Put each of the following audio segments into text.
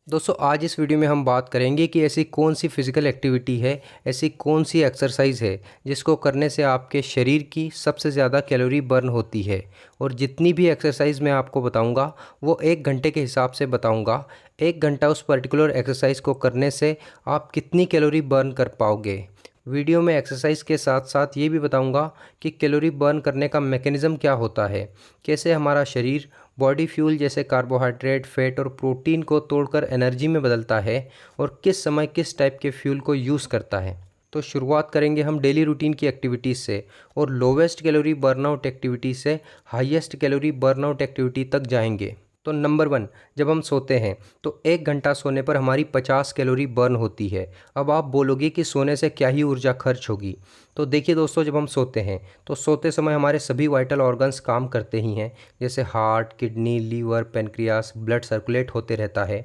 दोस्तों आज इस वीडियो में हम बात करेंगे कि ऐसी कौन सी फिज़िकल एक्टिविटी है, ऐसी कौन सी एक्सरसाइज है जिसको करने से आपके शरीर की सबसे ज़्यादा कैलोरी बर्न होती है। और जितनी भी एक्सरसाइज मैं आपको बताऊंगा वो 1 घंटे के हिसाब से बताऊंगा। 1 घंटा उस पर्टिकुलर एक्सरसाइज को करने से आप कितनी कैलोरी बर्न कर पाओगे। वीडियो में एक्सरसाइज के साथ साथ ये भी बताऊंगा कि कैलोरी बर्न करने का मैकेनिज़्म क्या होता है, कैसे हमारा शरीर बॉडी फ्यूल जैसे कार्बोहाइड्रेट, फैट और प्रोटीन को तोड़कर एनर्जी में बदलता है और किस समय किस टाइप के फ्यूल को यूज़ करता है। तो शुरुआत करेंगे हम डेली रूटीन की एक्टिविटीज़ से और लोवेस्ट कैलोरी बर्नआउट एक्टिविटी से हाईएस्ट कैलोरी बर्नआउट एक्टिविटी तक जाएंगे। तो नंबर 1, जब हम सोते हैं तो 1 घंटा सोने पर हमारी 50 कैलोरी बर्न होती है। अब आप बोलोगे कि सोने से क्या ही ऊर्जा खर्च होगी। तो देखिए दोस्तों, जब हम सोते हैं तो सोते समय हमारे सभी वाइटल ऑर्गन्स काम करते ही हैं, जैसे heart, kidney, liver, pancreas, blood circulate होते रहता है।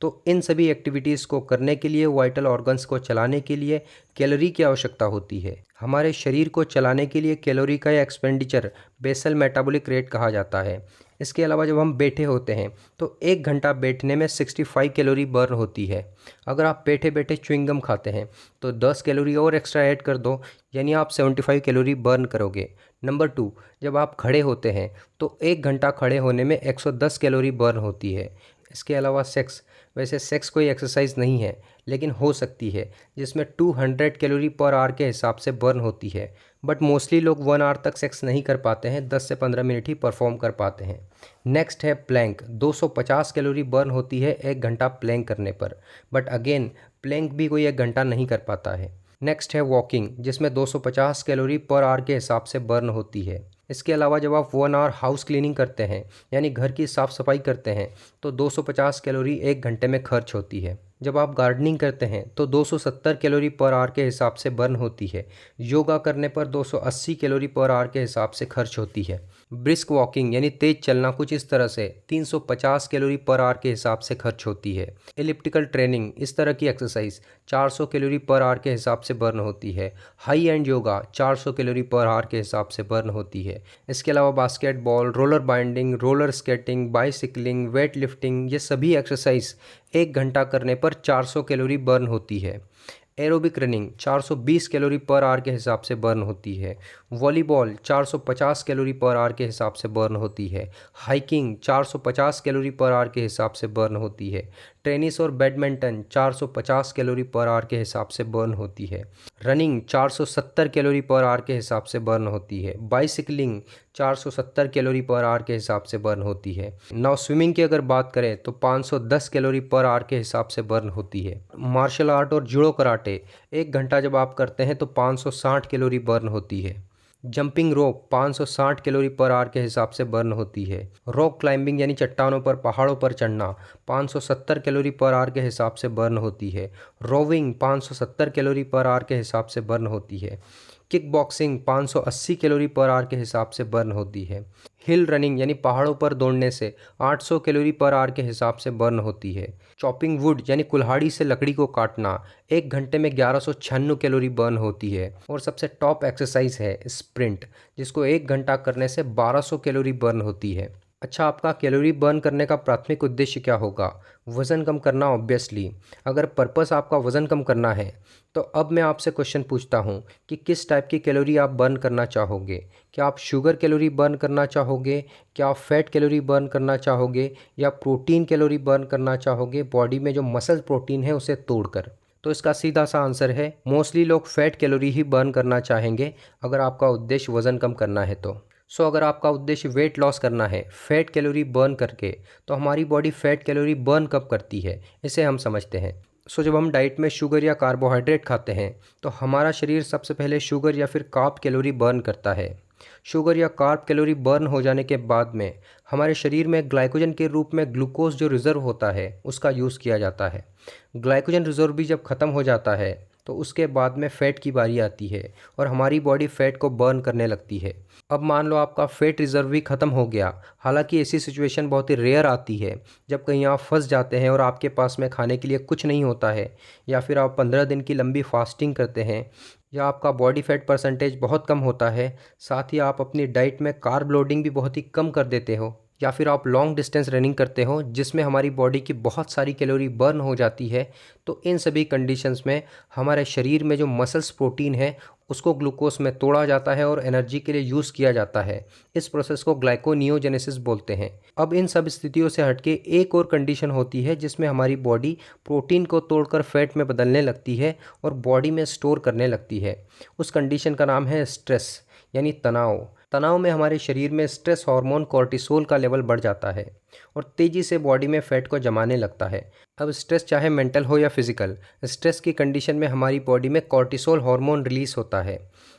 तो इन सभी एक्टिविटीज़ को करने के लिए, वाइटल ऑर्गन्स को चलाने के लिए कैलोरी की आवश्यकता होती है। हमारे शरीर को चलाने के लिए कैलोरी का एक्सपेंडिचर बेसल मेटाबॉलिक रेट कहा जाता है। इसके अलावा जब हम बैठे होते हैं तो 1 घंटा बैठने में 65 कैलोरी बर्न होती है। अगर आप बैठे बैठे च्युइंगम खाते हैं तो 10 कैलोरी और एक्स्ट्रा ऐड कर दो, यानी आप 75 कैलोरी बर्न करोगे। नंबर 2, जब आप खड़े होते हैं तो 1 घंटा खड़े होने में 110 कैलोरी बर्न होती है। इसके अलावा सेक्स, वैसे सेक्स कोई एक्सरसाइज नहीं है लेकिन हो सकती है, जिसमें 200 कैलोरी पर आवर के हिसाब से बर्न होती है। बट मोस्टली लोग 1 आवर तक सेक्स नहीं कर पाते हैं, 10 से 15 मिनट ही परफॉर्म कर पाते हैं। नेक्स्ट है प्लैंक, 250 कैलोरी बर्न होती है 1 घंटा प्लैंक करने पर। बट अगेन प्लैंक भी कोई 1 घंटा नहीं कर पाता है। नेक्स्ट है वॉकिंग, जिसमें 250 कैलोरी पर आवर के हिसाब से बर्न होती है। इसके अलावा जब आप 1 आवर हाउस क्लीनिंग करते हैं, यानी घर की साफ़ सफाई करते हैं, तो 250 कैलोरी 1 घंटे में खर्च होती है। जब आप गार्डनिंग करते हैं तो 270 कैलोरी पर आवर के हिसाब से बर्न होती है। योगा करने पर 280 कैलोरी पर आवर के हिसाब से खर्च होती है। ब्रिस्क वॉकिंग यानी तेज चलना कुछ इस तरह से 350 कैलोरी पर आवर के हिसाब से खर्च होती है। एलिप्टिकल ट्रेनिंग, इस तरह की एक्सरसाइज 400 कैलोरी पर आवर के हिसाब से बर्न होती है। High end yoga 400 calorie per hour के हिसाब से बर्न होती है। इसके अलावा basketball, roller blading, roller skating, bicycling, weight lifting, ये सभी एक्सरसाइज 1 घंटा करने पर 400 कैलोरी बर्न होती है। Aerobic running 420 calorie per hour के हिसाब से बर्न होती है। वॉलीबॉल 450 कैलोरी पर आवर के हिसाब से बर्न होती है। हाइकिंग 450 कैलोरी पर आवर के हिसाब से बर्न होती है। टेनिस और बैडमिंटन 450 कैलोरी पर आवर के हिसाब से बर्न होती है। रनिंग 470 कैलोरी पर आवर के हिसाब से बर्न होती है। बाइसिकलिंग 470 कैलोरी पर आवर के हिसाब से बर्न होती है। नाउ स्विमिंग की अगर बात करें तो 510 कैलोरी पर आवर के हिसाब से बर्न होती है। मार्शल आर्ट और जूडो कराटे 1 घंटा जब आप करते हैं तो 560 कैलोरी बर्न होती है। जंपिंग रोप 560 कैलोरी पर आवर के हिसाब से बर्न होती है। रॉक क्लाइंबिंग यानी चट्टानों पर, पहाड़ों पर चढ़ना 570 कैलोरी पर आवर के हिसाब से बर्न होती है। रोविंग 570 कैलोरी पर आवर के हिसाब से बर्न होती है। Kick boxing 580 calorie per hour के हिसाब से बर्न होती है। हिल रनिंग यानी पहाड़ों पर दौड़ने से 800 कैलोरी पर आवर के हिसाब से बर्न होती है। चॉपिंग वुड यानी कुल्हाड़ी से लकड़ी को काटना 1 घंटे में 1196 कैलोरी बर्न होती है। और सबसे टॉप एक्सरसाइज है स्प्रिंट, जिसको 1 घंटा करने से 1200 कैलोरी बर्न होती है। अच्छा, आपका कैलोरी बर्न करने का प्राथमिक उद्देश्य क्या होगा? वज़न कम करना ऑब्वियसली। अगर पर्पस आपका वज़न कम करना है तो अब मैं आपसे क्वेश्चन पूछता हूँ कि किस टाइप की कैलोरी आप बर्न करना चाहोगे। क्या आप शुगर कैलोरी बर्न करना चाहोगे, क्या आप फैट कैलोरी बर्न करना चाहोगे, या प्रोटीन कैलोरी बर्न करना चाहोगे, बॉडी में जो मसल प्रोटीन है उसे तोड़कर? तो इसका सीधा सा आंसर है मोस्टली लोग फैट कैलोरी ही बर्न करना चाहेंगे अगर आपका उद्देश्य वज़न कम करना है तो। अगर आपका उद्देश्य वेट लॉस करना है फैट कैलोरी बर्न करके, तो हमारी बॉडी फैट कैलोरी बर्न कब करती है इसे हम समझते हैं। जब हम डाइट में शुगर या कार्बोहाइड्रेट खाते हैं तो हमारा शरीर सबसे पहले शुगर या फिर कार्ब कैलोरी बर्न करता है। शुगर या कार्ब कैलोरी बर्न हो जाने के बाद में हमारे शरीर में ग्लाइकोजन के रूप में ग्लूकोज जो रिज़र्व होता है उसका यूज़ किया जाता है। ग्लाइकोजन रिज़र्व भी जब ख़त्म हो जाता है तो उसके बाद में फ़ैट की बारी आती है और हमारी बॉडी फ़ैट को बर्न करने लगती है। अब मान लो आपका फ़ैट रिज़र्व भी ख़त्म हो गया। हालांकि ऐसी सिचुएशन बहुत ही रेयर आती है जब कहीं आप फंस जाते हैं और आपके पास में खाने के लिए कुछ नहीं होता है, या फिर आप 15 दिन की लंबी फास्टिंग करते हैं, या आपका बॉडी फैट परसेंटेज बहुत कम होता है, साथ ही आप अपनी डाइट में कार्ब लोडिंग भी बहुत ही कम कर देते हो, या फिर आप लॉन्ग डिस्टेंस रनिंग करते हो जिसमें हमारी बॉडी की बहुत सारी कैलोरी बर्न हो जाती है, तो इन सभी कंडीशंस में हमारे शरीर में जो मसल्स प्रोटीन है उसको ग्लूकोज में तोड़ा जाता है और एनर्जी के लिए यूज़ किया जाता है। इस प्रोसेस को ग्लाइकोनियोजेनेसिस बोलते हैं। अब इन सब स्थितियों से हटके एक और कंडीशन होती है जिसमें हमारी बॉडी प्रोटीन को तोड़कर फैट में बदलने लगती है और बॉडी में स्टोर करने लगती है। उस कंडीशन का नाम है स्ट्रेस यानी तनाव। तनाव में हमारे शरीर में स्ट्रेस हार्मोन कॉर्टिसोल का लेवल बढ़ जाता है और तेज़ी से बॉडी में फैट को जमाने लगता है। अब स्ट्रेस चाहे मेंटल हो या फिजिकल, स्ट्रेस की कंडीशन में हमारी बॉडी में कॉर्टिसोल हार्मोन रिलीज होता है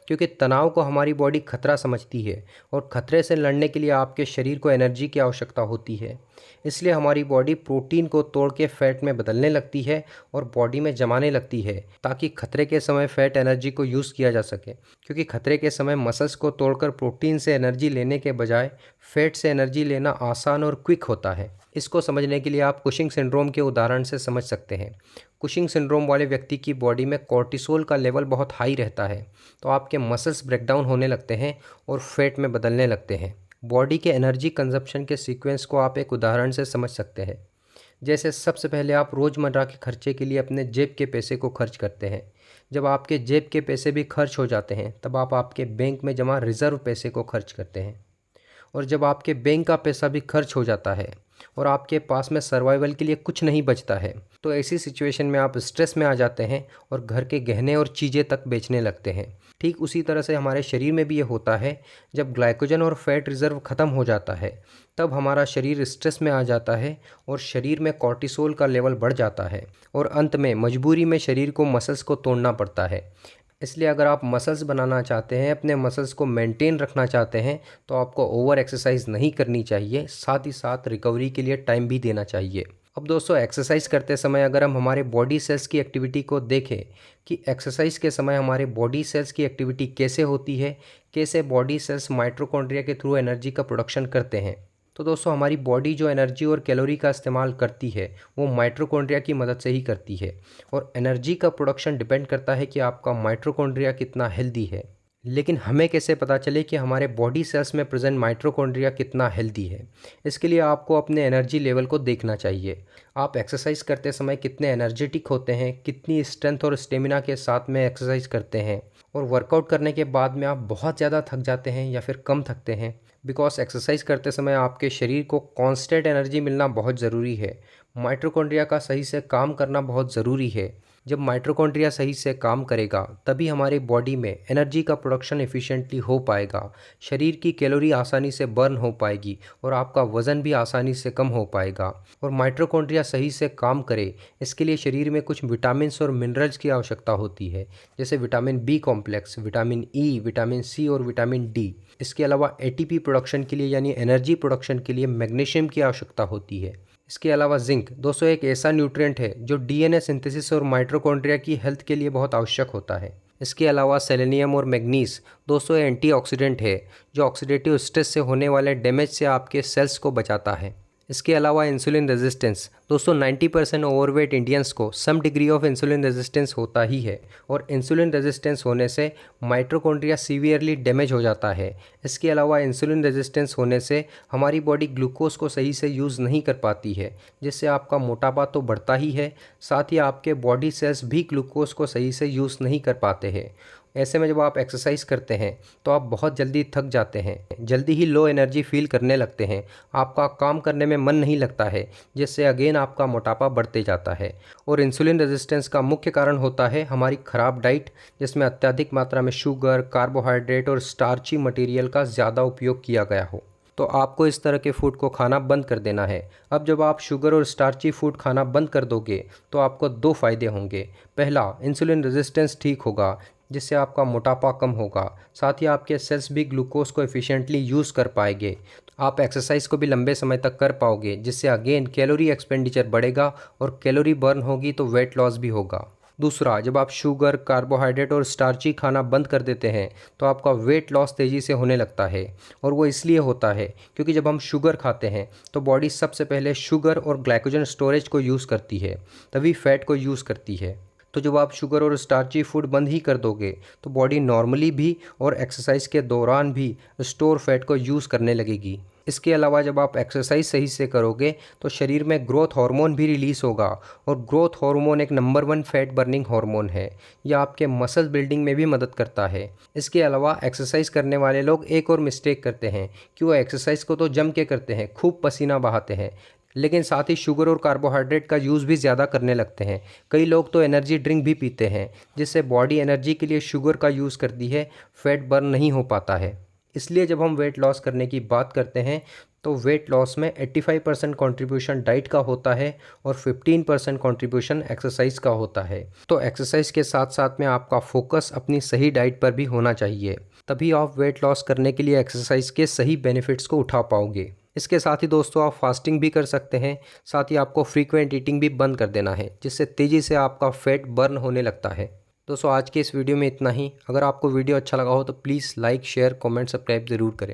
क्योंकि तनाव को हमारी बॉडी खतरा समझती है और खतरे से लड़ने के लिए आपके शरीर को एनर्जी की आवश्यकता होती है। इसलिए हमारी बॉडी प्रोटीन को तोड़ के फैट में बदलने लगती है और बॉडी में जमाने लगती है ताकि खतरे के समय फैट एनर्जी को यूज़ किया जा सके, क्योंकि खतरे के समय मसल्स को तोड़कर प्रोटीन से एनर्जी लेने के बजाय फैट से एनर्जी लेना आसान और क्विक होता है। इसको समझने के लिए आप कुशिंग सिंड्रोम के उदाहरण से समझ सकते हैं। कुशिंग सिंड्रोम वाले व्यक्ति की बॉडी में कॉर्टिसोल का लेवल बहुत हाई रहता है, तो आपके मसल्स ब्रेकडाउन होने लगते हैं और फैट में बदलने लगते हैं। बॉडी के एनर्जी कंजप्शन के सीक्वेंस को आप एक उदाहरण से समझ सकते हैं। जैसे सबसे पहले आप रोज़मर्रा के खर्चे के लिए अपने जेब के पैसे को खर्च करते हैं। जब आपके जेब के पैसे भी खर्च हो जाते हैं तब आप आपके बैंक में जमा रिज़र्व पैसे को खर्च करते हैं। और जब आपके बैंक का पैसा भी खर्च हो जाता है और आपके पास में सर्वाइवल के लिए कुछ नहीं बचता है, तो ऐसी सिचुएशन में आप स्ट्रेस में आ जाते हैं और घर के गहने और चीज़ें तक बेचने लगते हैं। ठीक उसी तरह से हमारे शरीर में भी ये होता है। जब ग्लाइकोजन और फैट रिज़र्व ख़त्म हो जाता है तब हमारा शरीर स्ट्रेस में आ जाता है और शरीर में कॉर्टिसोल का लेवल बढ़ जाता है और अंत में मजबूरी में शरीर को मसल्स को तोड़ना पड़ता है। इसलिए अगर आप मसल्स बनाना चाहते हैं, अपने मसल्स को मेंटेन रखना चाहते हैं, तो आपको ओवर एक्सरसाइज नहीं करनी चाहिए, साथ ही साथ रिकवरी के लिए टाइम भी देना चाहिए। अब दोस्तों, एक्सरसाइज करते समय अगर हम हमारे बॉडी सेल्स की एक्टिविटी को देखें कि एक्सरसाइज के समय हमारे बॉडी सेल्स की एक्टिविटी कैसे होती है, कैसे बॉडी सेल्स माइटोकॉन्ड्रिया के थ्रू एनर्जी का प्रोडक्शन करते हैं, तो दोस्तों हमारी बॉडी जो एनर्जी और कैलोरी का इस्तेमाल करती है वो माइटोकॉन्ड्रिया की मदद से ही करती है। और एनर्जी का प्रोडक्शन डिपेंड करता है कि आपका माइटोकॉन्ड्रिया कितना हेल्दी है। लेकिन हमें कैसे पता चले कि हमारे बॉडी सेल्स में प्रेजेंट माइटोकॉन्ड्रिया कितना हेल्दी है? इसके लिए आपको अपने एनर्जी लेवल को देखना चाहिए। आप एक्सरसाइज करते समय कितने एनर्जेटिक होते हैं, कितनी स्ट्रेंथ और स्टेमिना के साथ में एक्सरसाइज करते हैं, और वर्कआउट करने के बाद में आप बहुत ज़्यादा थक जाते हैं या फिर कम थकते हैं। बिकॉज एक्सरसाइज करते समय आपके शरीर को कांस्टेंट एनर्जी मिलना बहुत ज़रूरी है। माइटोकॉन्ड्रिया का सही से काम करना बहुत ज़रूरी है। जब माइटोकॉन्ड्रिया सही से काम करेगा तभी हमारी बॉडी में एनर्जी का प्रोडक्शन एफिशिएंटली हो पाएगा, शरीर की कैलोरी आसानी से बर्न हो पाएगी और आपका वज़न भी आसानी से कम हो पाएगा। और माइटोकॉन्ड्रिया सही से काम करे इसके लिए शरीर में कुछ विटामिन्स और मिनरल्स की आवश्यकता होती है, जैसे vitamin B complex, vitamin E, vitamin C और विटामिन डी। इसके अलावा एटीपी प्रोडक्शन के लिए यानी एनर्जी प्रोडक्शन के लिए मैग्नीशियम की आवश्यकता होती है। इसके अलावा जिंक दोस्तों एक ऐसा न्यूट्रिएंट है जो डीएनए सिंथेसिस और माइटोकॉन्ड्रिया की हेल्थ के लिए बहुत आवश्यक होता है। इसके अलावा सेलेनियम और मैग्नीज दोस्तों एंटीऑक्सीडेंट है जो ऑक्सीडेटिव स्ट्रेस से होने वाले डैमेज से आपके सेल्स को बचाता है। इसके अलावा इंसुलिन रेजिस्टेंस दोस्तों 90% ओवरवेट इंडियंस को some degree of insulin resistance होता ही है, और इंसुलिन रेजिस्टेंस होने से माइटोकॉन्ड्रिया सीवियरली डैमेज हो जाता है। इसके अलावा इंसुलिन रेजिस्टेंस होने से हमारी बॉडी ग्लूकोज को सही से यूज़ नहीं कर पाती है, जिससे आपका मोटापा तो बढ़ता ही है, साथ ही आपके बॉडी सेल्स भी ग्लूकोज को सही से यूज़ नहीं कर पाते हैं। ऐसे में जब आप एक्सरसाइज करते हैं तो आप बहुत जल्दी थक जाते हैं, जल्दी ही लो एनर्जी फील करने लगते हैं, आपका काम करने में मन नहीं लगता है, जिससे अगेन आपका मोटापा बढ़ते जाता है। और इंसुलिन रेजिस्टेंस का मुख्य कारण होता है हमारी ख़राब डाइट, जिसमें अत्यधिक मात्रा में शुगर, कार्बोहाइड्रेट और स्टार्ची मटेरियल का ज़्यादा उपयोग किया गया हो। तो आपको इस तरह के फूड को खाना बंद कर देना है। अब जब आप शुगर और स्टार्ची फूड खाना बंद कर दोगे तो आपको दो फायदे होंगे। पहला, इंसुलिन रेजिस्टेंस ठीक होगा जिससे आपका मोटापा कम होगा, साथ ही आपके सेल्स भी ग्लूकोज को एफिशिएंटली यूज़ कर पाएंगे। आप एक्सरसाइज को भी लंबे समय तक कर पाओगे, जिससे अगेन कैलोरी एक्सपेंडिचर बढ़ेगा और कैलोरी बर्न होगी तो वेट लॉस भी होगा। दूसरा, जब आप शुगर, कार्बोहाइड्रेट और स्टार्ची खाना बंद कर देते हैं तो आपका वेट लॉस तेज़ी से होने लगता है, और वो इसलिए होता है क्योंकि जब हम शुगर खाते हैं तो बॉडी सबसे पहले शुगर और ग्लाइकोजन स्टोरेज को यूज़ करती है, तभी फैट को यूज़ करती है। तो जब आप शुगर और स्टार्ची फूड बंद ही कर दोगे तो बॉडी नॉर्मली भी और एक्सरसाइज के दौरान भी स्टोर फैट को यूज़ करने लगेगी। इसके अलावा जब आप एक्सरसाइज सही से करोगे तो शरीर में ग्रोथ हार्मोन भी रिलीज़ होगा, और ग्रोथ हार्मोन एक नंबर 1 फैट बर्निंग हार्मोन है। यह आपके मसल बिल्डिंग में भी मदद करता है। इसके अलावा एक्सरसाइज करने वाले लोग एक और मिस्टेक करते हैं कि वो एक्सरसाइज को तो जम के करते हैं, खूब पसीना बहाते हैं, लेकिन साथ ही शुगर और कार्बोहाइड्रेट का यूज़ भी ज़्यादा करने लगते हैं। कई लोग तो एनर्जी ड्रिंक भी पीते हैं, जिससे बॉडी एनर्जी के लिए शुगर का यूज़ करती है, फैट बर्न नहीं हो पाता है। इसलिए जब हम वेट लॉस करने की बात करते हैं तो वेट लॉस में 85% कंट्रीब्यूशन डाइट का होता है और 15% कंट्रीब्यूशन एक्सरसाइज का होता है। तो एक्सरसाइज के साथ साथ में आपका फोकस अपनी सही डाइट पर भी होना चाहिए, तभी आप वेट लॉस करने के लिए एक्सरसाइज के सही बेनिफिट्स को उठा पाओगे। इसके साथ ही दोस्तों आप फास्टिंग भी कर सकते हैं। साथ ही आपको फ्रीक्वेंट ईटिंग भी बंद कर देना है, जिससे तेज़ी से आपका फैट बर्न होने लगता है। दोस्तों आज के इस वीडियो में इतना ही। अगर आपको वीडियो अच्छा लगा हो तो please like, share, comment, subscribe ज़रूर करें।